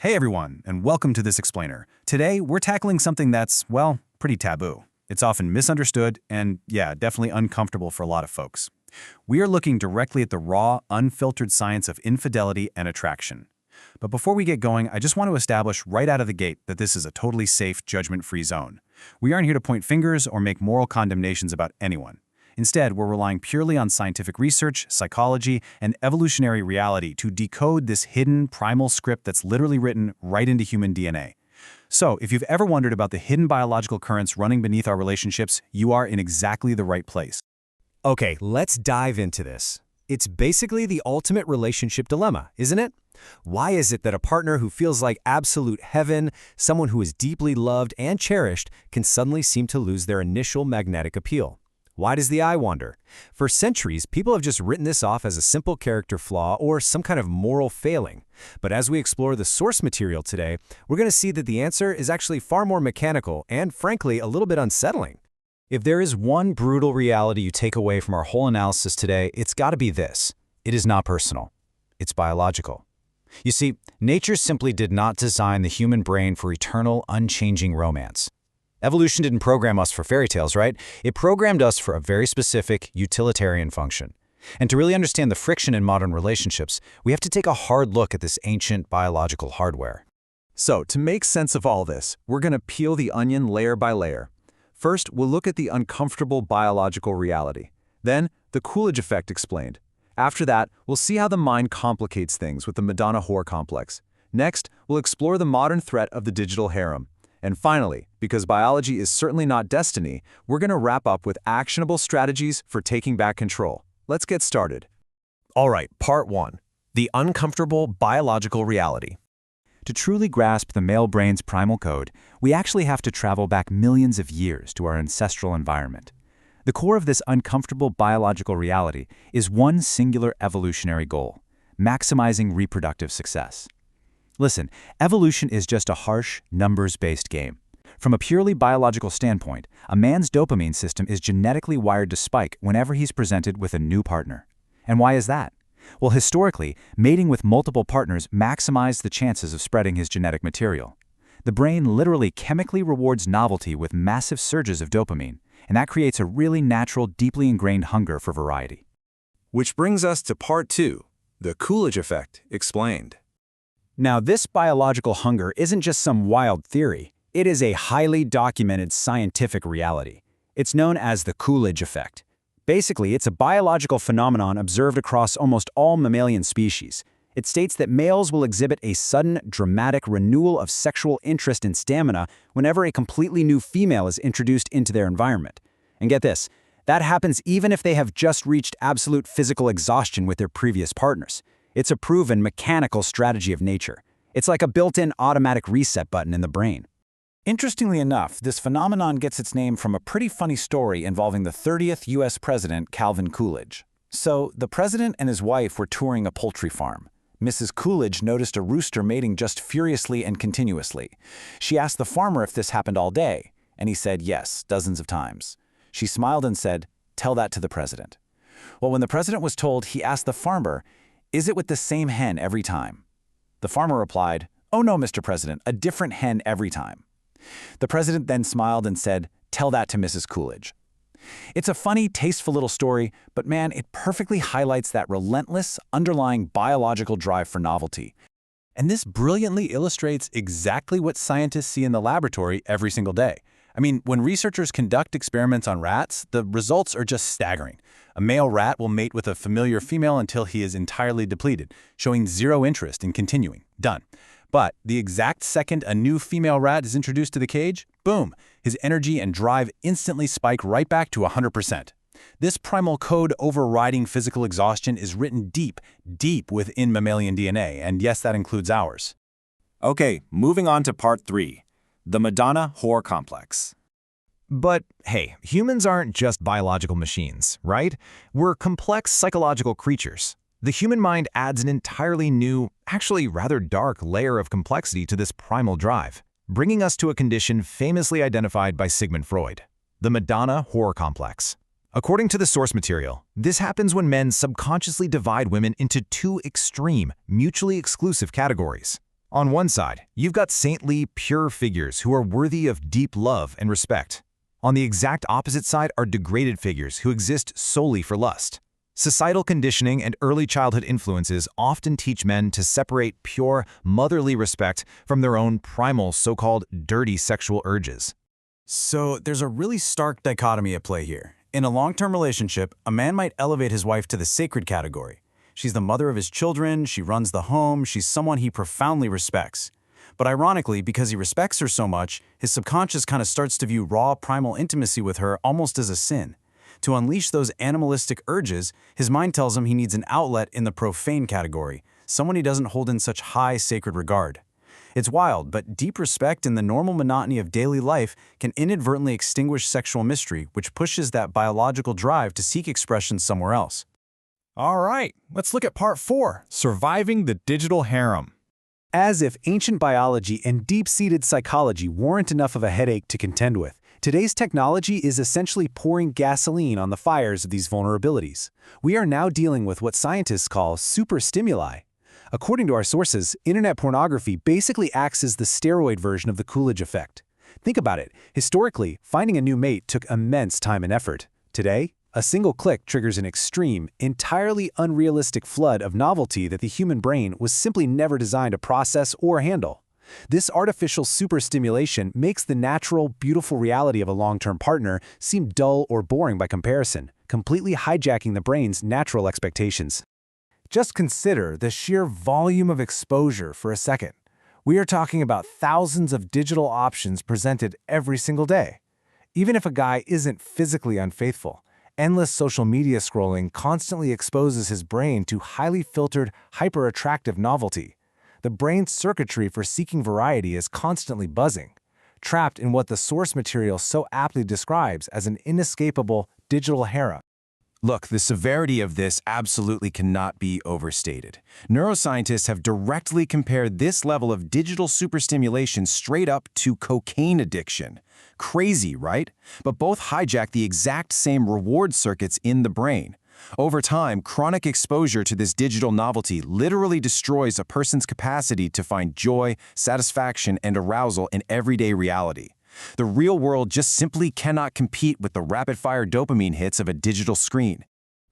Hey everyone, and welcome to this explainer. Today, we're tackling something that's, well, pretty taboo. It's often misunderstood and, yeah, definitely uncomfortable for a lot of folks. We are looking directly at the raw, unfiltered science of infidelity and attraction. But before we get going, I just want to establish right out of the gate that this is a totally safe, judgment-free zone. We aren't here to point fingers or make moral condemnations about anyone. Instead, we're relying purely on scientific research, psychology, and evolutionary reality to decode this hidden, primal script that's literally written right into human DNA. So, if you've ever wondered about the hidden biological currents running beneath our relationships, you are in exactly the right place. Okay, let's dive into this. It's basically the ultimate relationship dilemma, isn't it? Why is it that a partner who feels like absolute heaven, someone who is deeply loved and cherished, can suddenly seem to lose their initial magnetic appeal? Why does the eye wander? For centuries, people have just written this off as a simple character flaw or some kind of moral failing. But as we explore the source material today, we're going to see that the answer is actually far more mechanical and, frankly, a little bit unsettling. If there is one brutal reality you take away from our whole analysis today, it's got to be this. It is not personal. It's biological. You see, nature simply did not design the human brain for eternal, unchanging romance. Evolution didn't program us for fairy tales, right? It programmed us for a very specific, utilitarian function. And to really understand the friction in modern relationships, we have to take a hard look at this ancient biological hardware. So, to make sense of all this, we're going to peel the onion layer by layer. First, we'll look at the uncomfortable biological reality. Then, the Coolidge Effect explained. After that, we'll see how the mind complicates things with the Madonna whore complex. Next, we'll explore the modern threat of the digital harem. And finally, because biology is certainly not destiny, we're going to wrap up with actionable strategies for taking back control. Let's get started. All right, part 1. The uncomfortable biological reality. To truly grasp the male brain's primal code, we actually have to travel back millions of years to our ancestral environment. The core of this uncomfortable biological reality is one singular evolutionary goal: maximizing reproductive success. Listen, evolution is just a harsh, numbers-based game. From a purely biological standpoint, a man's dopamine system is genetically wired to spike whenever he's presented with a new partner. And why is that? Well, historically, mating with multiple partners maximized the chances of spreading his genetic material. The brain literally chemically rewards novelty with massive surges of dopamine, and that creates a really natural, deeply ingrained hunger for variety. Which brings us to part 2, the Coolidge Effect explained. Now, this biological hunger isn't just some wild theory. It is a highly documented scientific reality. It's known as the Coolidge Effect. Basically, it's a biological phenomenon observed across almost all mammalian species. It states that males will exhibit a sudden, dramatic renewal of sexual interest and stamina whenever a completely new female is introduced into their environment. And get this, that happens even if they have just reached absolute physical exhaustion with their previous partners. It's a proven mechanical strategy of nature. It's like a built-in automatic reset button in the brain. Interestingly enough, this phenomenon gets its name from a pretty funny story involving the 30th U.S. President, Calvin Coolidge. So, the president and his wife were touring a poultry farm. Mrs. Coolidge noticed a rooster mating just furiously and continuously. She asked the farmer if this happened all day, and he said yes, dozens of times. She smiled and said, "Tell that to the president." Well, when the president was told, he asked the farmer, "Is it with the same hen every time?" The farmer replied, "Oh no, Mr. President, a different hen every time." The president then smiled and said, "Tell that to Mrs. Coolidge." It's a funny, tasteful little story, but man, it perfectly highlights that relentless, underlying biological drive for novelty. And this brilliantly illustrates exactly what scientists see in the laboratory every single day. I mean, when researchers conduct experiments on rats, the results are just staggering. A male rat will mate with a familiar female until he is entirely depleted, showing zero interest in continuing. Done. But the exact second a new female rat is introduced to the cage, boom, his energy and drive instantly spike right back to 100%. This primal code overriding physical exhaustion is written deep, deep within mammalian DNA, and yes, that includes ours. Okay, moving on to part 3, the Madonna whore complex. But hey, humans aren't just biological machines, right? We're complex psychological creatures. The human mind adds an entirely new, actually rather dark layer of complexity to this primal drive, bringing us to a condition famously identified by Sigmund Freud, the Madonna whore complex. According to the source material, this happens when men subconsciously divide women into two extreme, mutually exclusive categories. On one side, you've got saintly, pure figures who are worthy of deep love and respect. On the exact opposite side are degraded figures who exist solely for lust. Societal conditioning and early childhood influences often teach men to separate pure, motherly respect from their own primal, so-called dirty sexual urges. So there's a really stark dichotomy at play here. In a long-term relationship, a man might elevate his wife to the sacred category. She's the mother of his children, she runs the home, she's someone he profoundly respects. But ironically, because he respects her so much, his subconscious kind of starts to view raw, primal intimacy with her almost as a sin. To unleash those animalistic urges, his mind tells him he needs an outlet in the profane category, someone he doesn't hold in such high sacred regard. It's wild, but deep respect in the normal monotony of daily life can inadvertently extinguish sexual mystery, which pushes that biological drive to seek expression somewhere else. All right, let's look at part 4, surviving the digital harem. As if ancient biology and deep-seated psychology weren't enough of a headache to contend with, today's technology is essentially pouring gasoline on the fires of these vulnerabilities. We are now dealing with what scientists call superstimuli. According to our sources, internet pornography basically acts as the steroid version of the Coolidge Effect. Think about it. Historically, finding a new mate took immense time and effort. Today, a single click triggers an extreme, entirely unrealistic flood of novelty that the human brain was simply never designed to process or handle. This artificial superstimulation makes the natural, beautiful reality of a long-term partner seem dull or boring by comparison, completely hijacking the brain's natural expectations. Just consider the sheer volume of exposure for a second. We are talking about thousands of digital options presented every single day. Even if a guy isn't physically unfaithful, endless social media scrolling constantly exposes his brain to highly filtered, hyper-attractive novelty. The brain's circuitry for seeking variety is constantly buzzing, trapped in what the source material so aptly describes as an inescapable digital harem. Look, the severity of this absolutely cannot be overstated. Neuroscientists have directly compared this level of digital superstimulation straight up to cocaine addiction. Crazy, right? But both hijack the exact same reward circuits in the brain. Over time, chronic exposure to this digital novelty literally destroys a person's capacity to find joy, satisfaction, and arousal in everyday reality. The real world just simply cannot compete with the rapid-fire dopamine hits of a digital screen.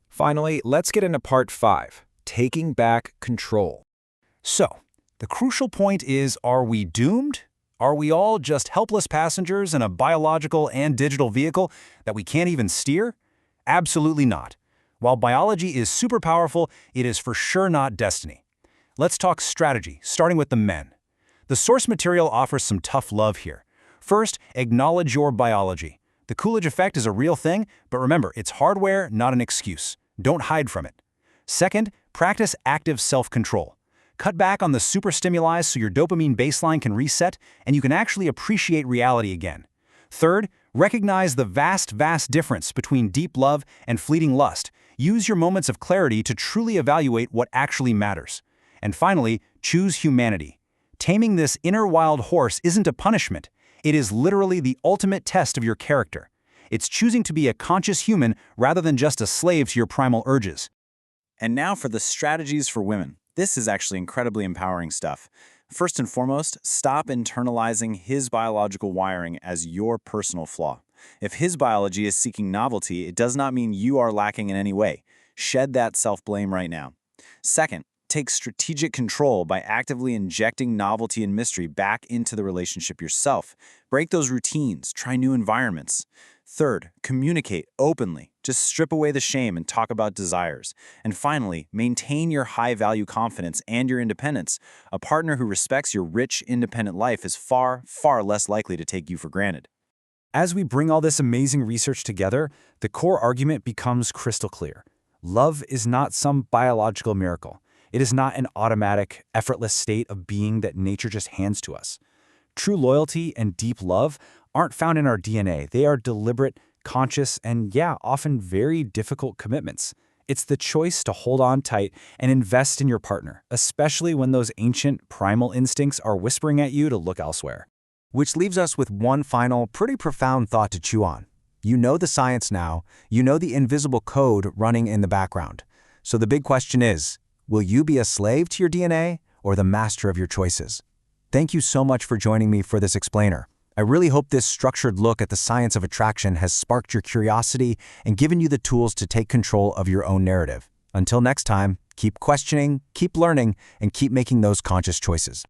Finally, let's get into part 5, taking back control. So, the crucial point is, are we doomed? Are we all just helpless passengers in a biological and digital vehicle that we can't even steer? Absolutely not. While biology is super powerful, it is for sure not destiny. Let's talk strategy, starting with the men. The source material offers some tough love here. First, acknowledge your biology. The Coolidge Effect is a real thing, but remember, it's hardware, not an excuse. Don't hide from it. Second, practice active self-control. Cut back on the superstimuli so your dopamine baseline can reset and you can actually appreciate reality again. Third, recognize the vast difference between deep love and fleeting lust. Use your moments of clarity to truly evaluate what actually matters. And finally, choose humanity. Taming this inner wild horse isn't a punishment. It is literally the ultimate test of your character. It's choosing to be a conscious human rather than just a slave to your primal urges. And now for the strategies for women. This is actually incredibly empowering stuff. First and foremost, stop internalizing his biological wiring as your personal flaw. If his biology is seeking novelty, it does not mean you are lacking in any way. Shed that self-blame right now. Second, take strategic control by actively injecting novelty and mystery back into the relationship yourself. Break those routines, try new environments. Third, communicate openly. Just strip away the shame and talk about desires. And finally, maintain your high-value confidence and your independence. A partner who respects your rich, independent life is far less likely to take you for granted. As we bring all this amazing research together, the core argument becomes crystal clear. Love is not some biological miracle. It is not an automatic, effortless state of being that nature just hands to us. True loyalty and deep love aren't found in our DNA. They are deliberate, conscious, and often very difficult commitments. It's the choice to hold on tight and invest in your partner, especially when those ancient, primal instincts are whispering at you to look elsewhere. Which leaves us with one final, pretty profound thought to chew on. You know the science now. You know the invisible code running in the background. So the big question is, will you be a slave to your DNA or the master of your choices? Thank you so much for joining me for this explainer. I really hope this structured look at the science of attraction has sparked your curiosity and given you the tools to take control of your own narrative. Until next time, keep questioning, keep learning, and keep making those conscious choices.